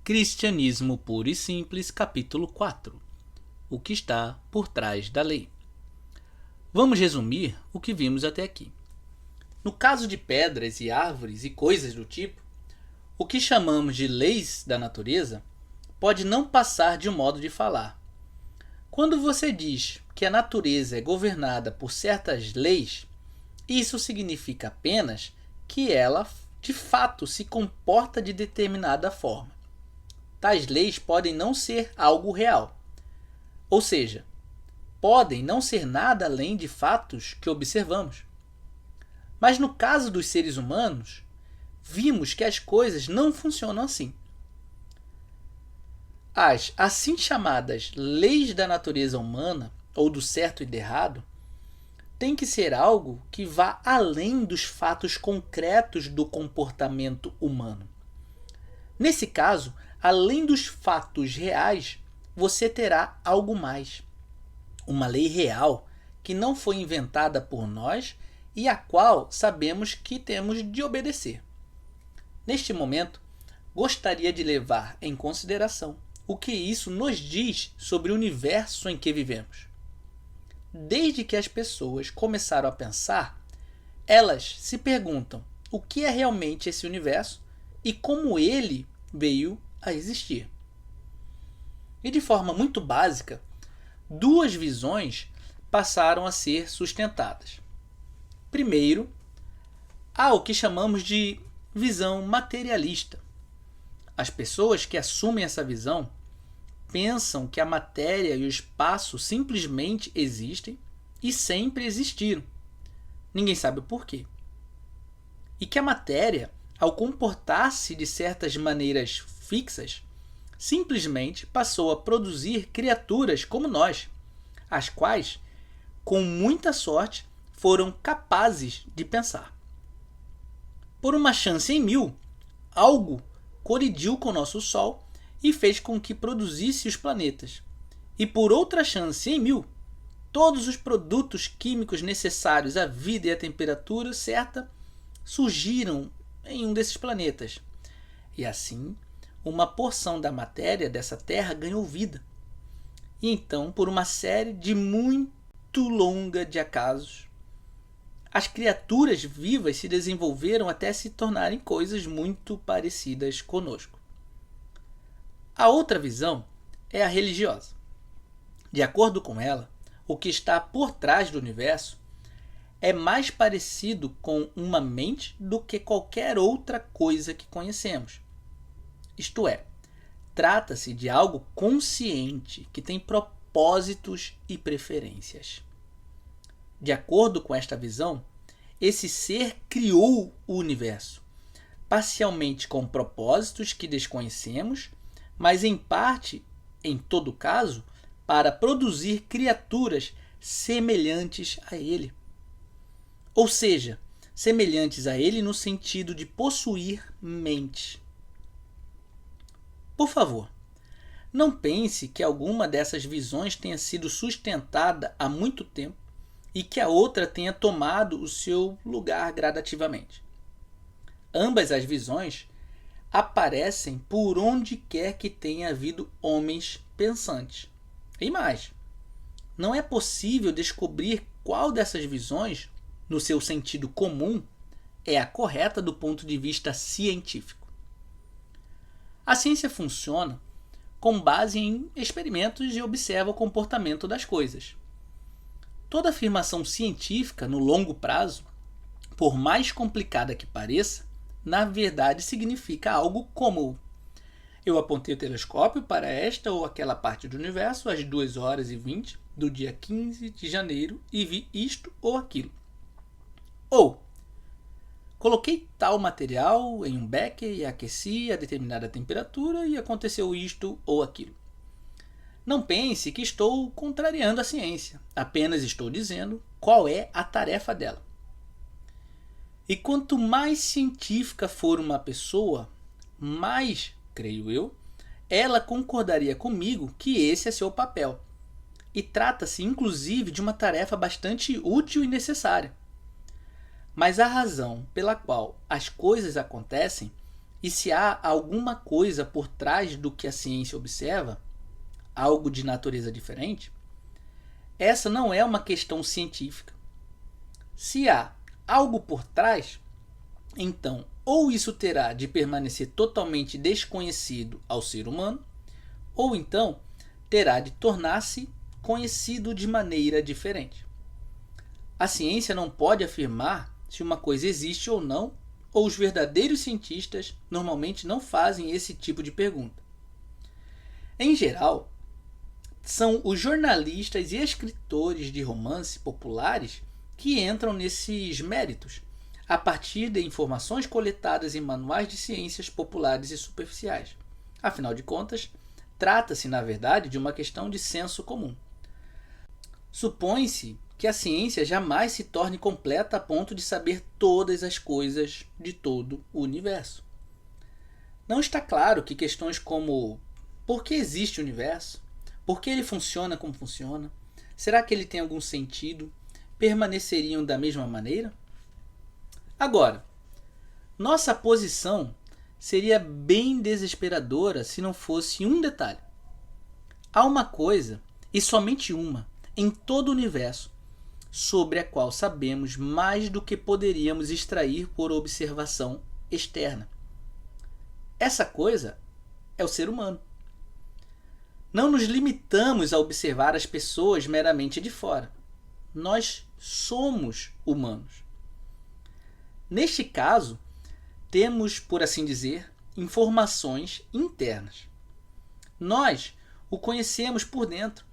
Cristianismo Puro e Simples, capítulo 4. O que está por trás da lei. Vamos resumir o que vimos até aqui. No caso de pedras e árvores e coisas do tipo, o que chamamos de leis da natureza pode não passar de um modo de falar. Quando você diz que a natureza é governada por certas leis, isso significa apenas que ela, de fato, se comporta de determinada forma. Tais leis podem não ser algo real, ou seja, podem não ser nada além de fatos que observamos. Mas no caso dos seres humanos, vimos que as coisas não funcionam assim. As assim chamadas leis da natureza humana, ou do certo e do errado, tem que ser algo que vá além dos fatos concretos do comportamento humano. Nesse caso, além dos fatos reais, você terá algo mais. Uma lei real que não foi inventada por nós e a qual sabemos que temos de obedecer. Neste momento, gostaria de levar em consideração o que isso nos diz sobre o universo em que vivemos. Desde que as pessoas começaram a pensar, elas se perguntam o que é realmente esse universo e como ele veio a existir. E de forma muito básica, duas visões passaram a ser sustentadas. Primeiro, há o que chamamos de visão materialista. As pessoas que assumem essa visão pensam que a matéria e o espaço simplesmente existem e sempre existiram. Ninguém sabe o porquê. E que a matéria, ao comportar-se de certas maneiras fixas, simplesmente passou a produzir criaturas como nós, as quais, com muita sorte, foram capazes de pensar. Por uma chance em 1000, algo colidiu com o nosso Sol e fez com que produzisse os planetas. E por outra chance em 1000, todos os produtos químicos necessários à vida e à temperatura certa surgiram em um desses planetas. E assim, uma porção da matéria dessa Terra ganhou vida. E então, por uma série de muito longa de acasos, as criaturas vivas se desenvolveram até se tornarem coisas muito parecidas conosco. A outra visão é a religiosa. De acordo com ela, o que está por trás do universo é mais parecido com uma mente do que qualquer outra coisa que conhecemos. Isto é, trata-se de algo consciente que tem propósitos e preferências. De acordo com esta visão, esse ser criou o universo, parcialmente com propósitos que desconhecemos, mas em parte, em todo caso, para produzir criaturas semelhantes a ele. Ou seja, semelhantes a ele no sentido de possuir mente. Por favor, não pense que alguma dessas visões tenha sido sustentada há muito tempo e que a outra tenha tomado o seu lugar gradativamente. Ambas as visões aparecem por onde quer que tenha havido homens pensantes. E mais, não é possível descobrir qual dessas visões, no seu sentido comum, é a correta do ponto de vista científico. A ciência funciona com base em experimentos e observa o comportamento das coisas. Toda afirmação científica no longo prazo, por mais complicada que pareça, na verdade significa algo como: eu apontei o telescópio para esta ou aquela parte do universo às 2h20 do dia 15 de janeiro e vi isto ou aquilo. Ou, coloquei tal material em um becker e aqueci a determinada temperatura e aconteceu isto ou aquilo. Não pense que estou contrariando a ciência, apenas estou dizendo qual é a tarefa dela. E quanto mais científica for uma pessoa, mais, creio eu, ela concordaria comigo que esse é seu papel. E trata-se inclusive de uma tarefa bastante útil e necessária. Mas a razão pela qual as coisas acontecem E se há alguma coisa por trás do que a ciência observa, algo de natureza diferente, essa não é uma questão científica. Se há algo por trás, então ou isso terá de permanecer totalmente desconhecido ao ser humano, ou então terá de tornar-se conhecido de maneira diferente. A ciência não pode afirmar se uma coisa existe ou não, ou os verdadeiros cientistas normalmente não fazem esse tipo de pergunta. Em geral, são os jornalistas e escritores de romance populares que entram nesses méritos, a partir de informações coletadas em manuais de ciências populares e superficiais. Afinal de contas, trata-se, na verdade, de uma questão de senso comum. Supõe-se que a ciência jamais se torne completa a ponto de saber todas as coisas de todo o universo. Não está claro que questões como por que existe o universo, por que ele funciona como funciona, será que ele tem algum sentido, permaneceriam da mesma maneira? Agora, nossa posição seria bem desesperadora se não fosse um detalhe. Há uma coisa, e somente uma, em todo o universo, sobre a qual sabemos mais do que poderíamos extrair por observação externa. Essa coisa é o ser humano. Não nos limitamos a observar as pessoas meramente de fora. Nós somos humanos. Neste caso, temos, por assim dizer, informações internas. Nós o conhecemos por dentro.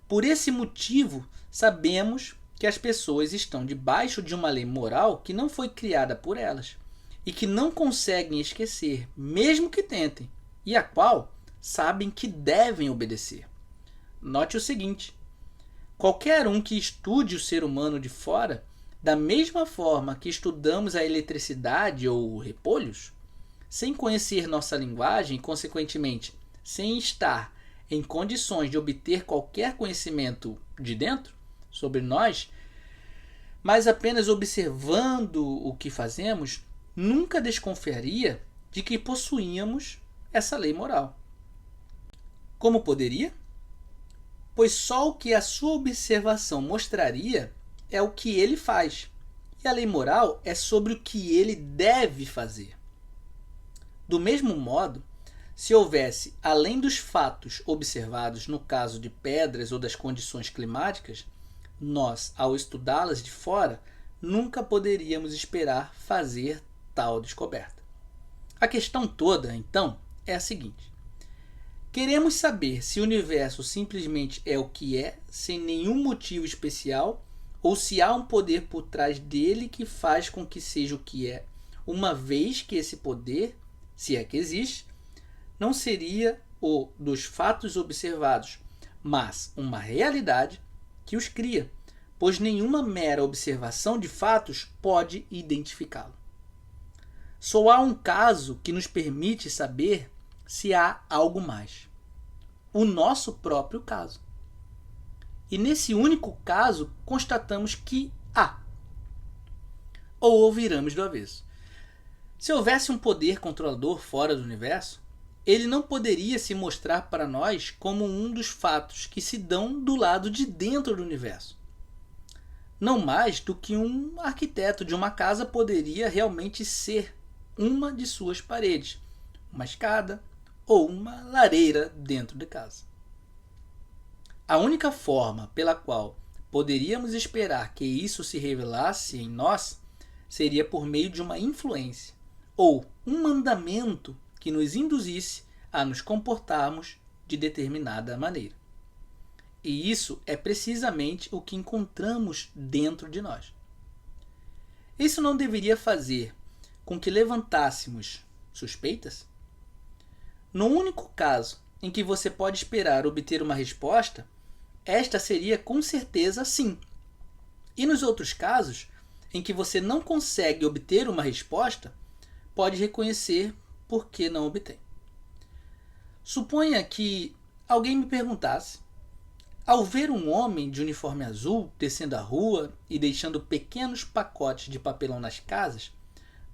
Por esse motivo, sabemos que as pessoas estão debaixo de uma lei moral que não foi criada por elas e que não conseguem esquecer, mesmo que tentem, e a qual sabem que devem obedecer. Note o seguinte: qualquer um que estude o ser humano de fora, da mesma forma que estudamos a eletricidade ou repolhos, sem conhecer nossa linguagem e, consequentemente, sem estar em condições de obter qualquer conhecimento de dentro sobre nós, mas apenas observando o que fazemos, nunca desconfiaria de que possuíamos essa lei moral. Como poderia? Pois só o que a sua observação mostraria é o que ele faz, e a lei moral é sobre o que ele deve fazer. Do mesmo modo, se houvesse, além dos fatos observados no caso de pedras ou das condições climáticas, nós, ao estudá-las de fora, nunca poderíamos esperar fazer tal descoberta. A questão toda, então, é a seguinte: queremos saber se o universo simplesmente é o que é, sem nenhum motivo especial, ou se há um poder por trás dele que faz com que seja o que é, uma vez que esse poder, se é que existe, não seria o dos fatos observados, mas uma realidade que os cria, pois nenhuma mera observação de fatos pode identificá-lo. Só há um caso que nos permite saber se há algo mais: o nosso próprio caso. E nesse único caso, constatamos que há. Ou ouviramos do avesso. Se houvesse um poder controlador fora do universo, ele não poderia se mostrar para nós como um dos fatos que se dão do lado de dentro do universo. Não mais do que um arquiteto de uma casa poderia realmente ser uma de suas paredes, uma escada ou uma lareira dentro de casa. A única forma pela qual poderíamos esperar que isso se revelasse em nós seria por meio de uma influência ou um mandamento que nos induzisse a nos comportarmos de determinada maneira. E isso é precisamente o que encontramos dentro de nós. Isso não deveria fazer com que levantássemos suspeitas? No único caso em que você pode esperar obter uma resposta, esta seria com certeza sim. E nos outros casos, em que você não consegue obter uma resposta, pode reconhecer por que não obtém. Suponha que alguém me perguntasse: ao ver um homem de uniforme azul descendo a rua e deixando pequenos pacotes de papelão nas casas,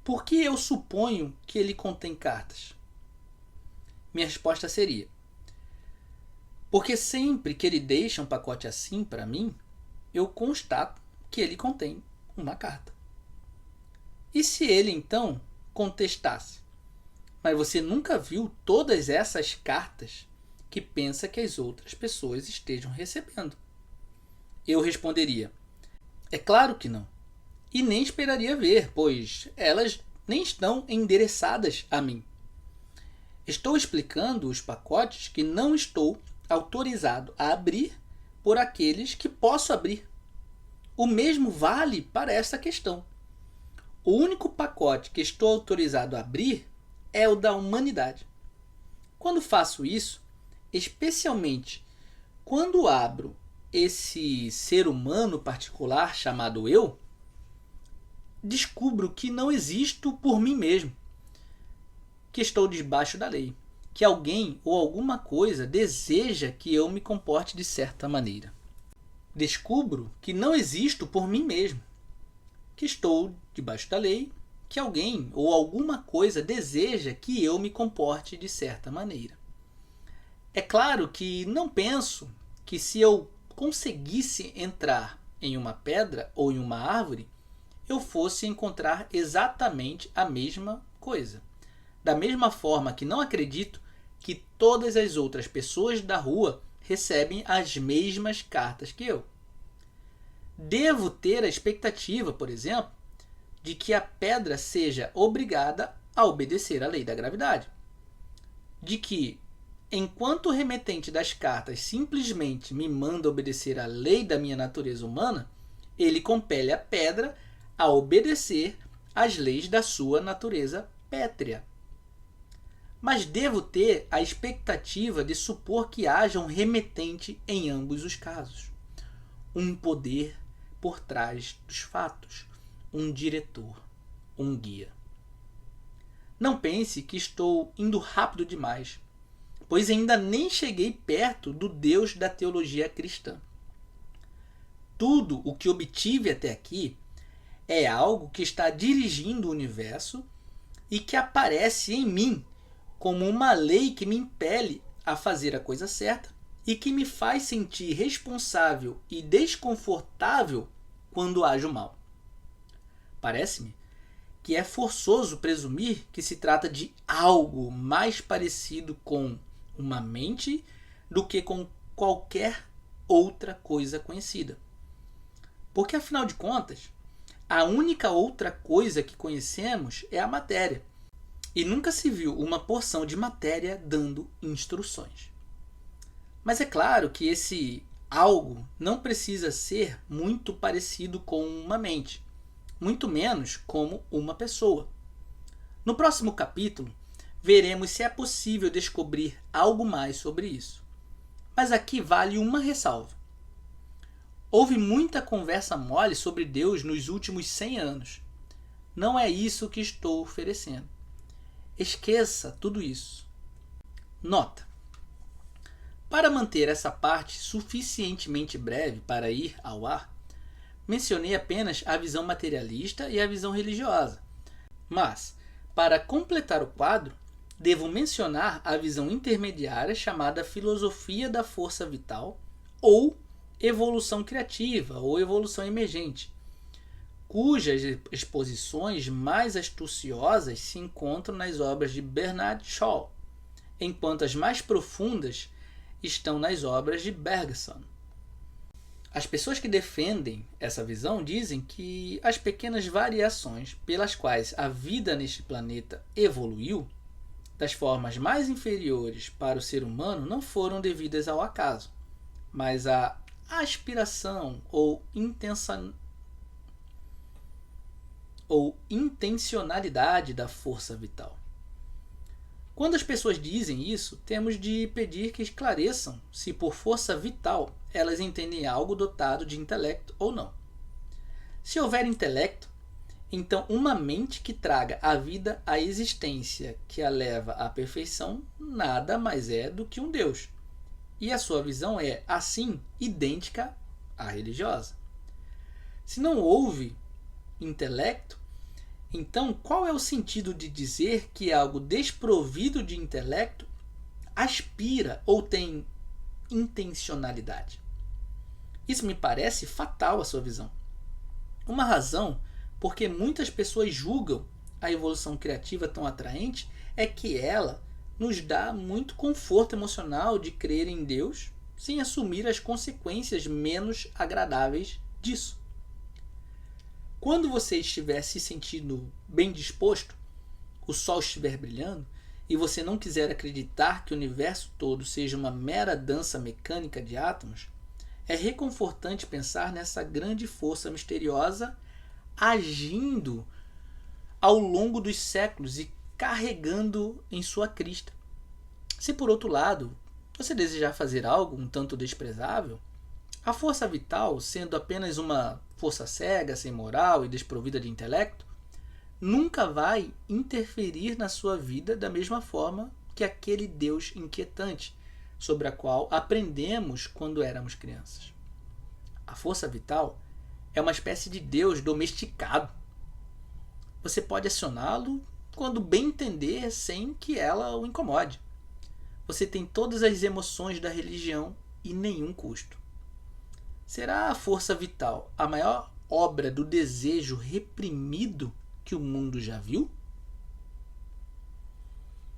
por que eu suponho que ele contém cartas? Minha resposta seria: porque sempre que ele deixa um pacote assim para mim, eu constato que ele contém uma carta. E se ele então contestasse: mas você nunca viu todas essas cartas que pensa que as outras pessoas estejam recebendo? Eu responderia: é claro que não. E nem esperaria ver, pois elas nem estão endereçadas a mim. Estou explicando os pacotes que não estou autorizado a abrir por aqueles que posso abrir. O mesmo vale para esta questão. O único pacote que estou autorizado a abrir é o da humanidade. Quando faço isso, especialmente quando abro esse ser humano particular chamado eu, descubro que não existo por mim mesmo, que estou debaixo da lei, que alguém ou alguma coisa deseja que eu me comporte de certa maneira. Descubro que não existo por mim mesmo, que estou debaixo da lei, que alguém ou alguma coisa deseja que eu me comporte de certa maneira. É claro que não penso que se eu conseguisse entrar em uma pedra ou em uma árvore, eu fosse encontrar exatamente a mesma coisa. Da mesma forma que não acredito que todas as outras pessoas da rua recebem as mesmas cartas que eu. Devo ter a expectativa, por exemplo, de que a pedra seja obrigada a obedecer à lei da gravidade. De que, enquanto o remetente das cartas simplesmente me manda obedecer à lei da minha natureza humana, ele compele a pedra a obedecer às leis da sua natureza pétrea. Mas devo ter a expectativa de supor que haja um remetente em ambos os casos. Um poder por trás dos fatos. Um diretor. Um guia. Não pense que estou indo rápido demais, pois ainda nem cheguei perto do Deus da teologia cristã. Tudo o que obtive até aqui é algo que está dirigindo o universo e que aparece em mim como uma lei que me impele a fazer a coisa certa e que me faz sentir responsável e desconfortável quando ajo mal. Parece-me que é forçoso presumir que se trata de algo mais parecido com uma mente do que com qualquer outra coisa conhecida. Porque, afinal de contas, a única outra coisa que conhecemos é a matéria. E nunca se viu uma porção de matéria dando instruções. Mas é claro que esse algo não precisa ser muito parecido com uma mente, muito menos como uma pessoa. No próximo capítulo, veremos se é possível descobrir algo mais sobre isso. Mas aqui vale uma ressalva. Houve muita conversa mole sobre Deus nos últimos 100 anos. Não é isso que estou oferecendo. Esqueça tudo isso. Nota: para manter essa parte suficientemente breve para ir ao ar, mencionei apenas a visão materialista e a visão religiosa. Mas, para completar o quadro, devo mencionar a visão intermediária chamada filosofia da força vital ou evolução criativa ou evolução emergente, cujas exposições mais astuciosas se encontram nas obras de Bernard Shaw, enquanto as mais profundas estão nas obras de Bergson. As pessoas que defendem essa visão dizem que as pequenas variações pelas quais a vida neste planeta evoluiu, das formas mais inferiores para o ser humano, não foram devidas ao acaso, mas à aspiração ou intencionalidade da força vital. Quando as pessoas dizem isso, temos de pedir que esclareçam se por força vital elas entendem algo dotado de intelecto ou não. Se houver intelecto, então uma mente que traga a vida à existência, que a leva à perfeição, nada mais é do que um Deus. E a sua visão é, assim, idêntica à religiosa. Se não houve intelecto, Então, qual é o sentido de dizer que algo desprovido de intelecto aspira ou tem intencionalidade? Isso me parece fatal à sua visão. Uma razão porque muitas pessoas julgam a evolução criativa tão atraente é que ela nos dá muito conforto emocional de crer em Deus sem assumir as consequências menos agradáveis disso. Quando você estiver se sentindo bem disposto, o sol estiver brilhando e você não quiser acreditar que o universo todo seja uma mera dança mecânica de átomos, é reconfortante pensar nessa grande força misteriosa agindo ao longo dos séculos e carregando em sua crista. Se por outro lado você desejar fazer algo um tanto desprezável, a força vital, sendo apenas uma força cega, sem moral e desprovida de intelecto, nunca vai interferir na sua vida da mesma forma que aquele Deus inquietante, sobre a qual aprendemos quando éramos crianças. A força vital é uma espécie de Deus domesticado. Você pode acioná-lo quando bem entender sem que ela o incomode. Você tem todas as emoções da religião e nenhum custo. Será a força vital a maior obra do desejo reprimido que o mundo já viu?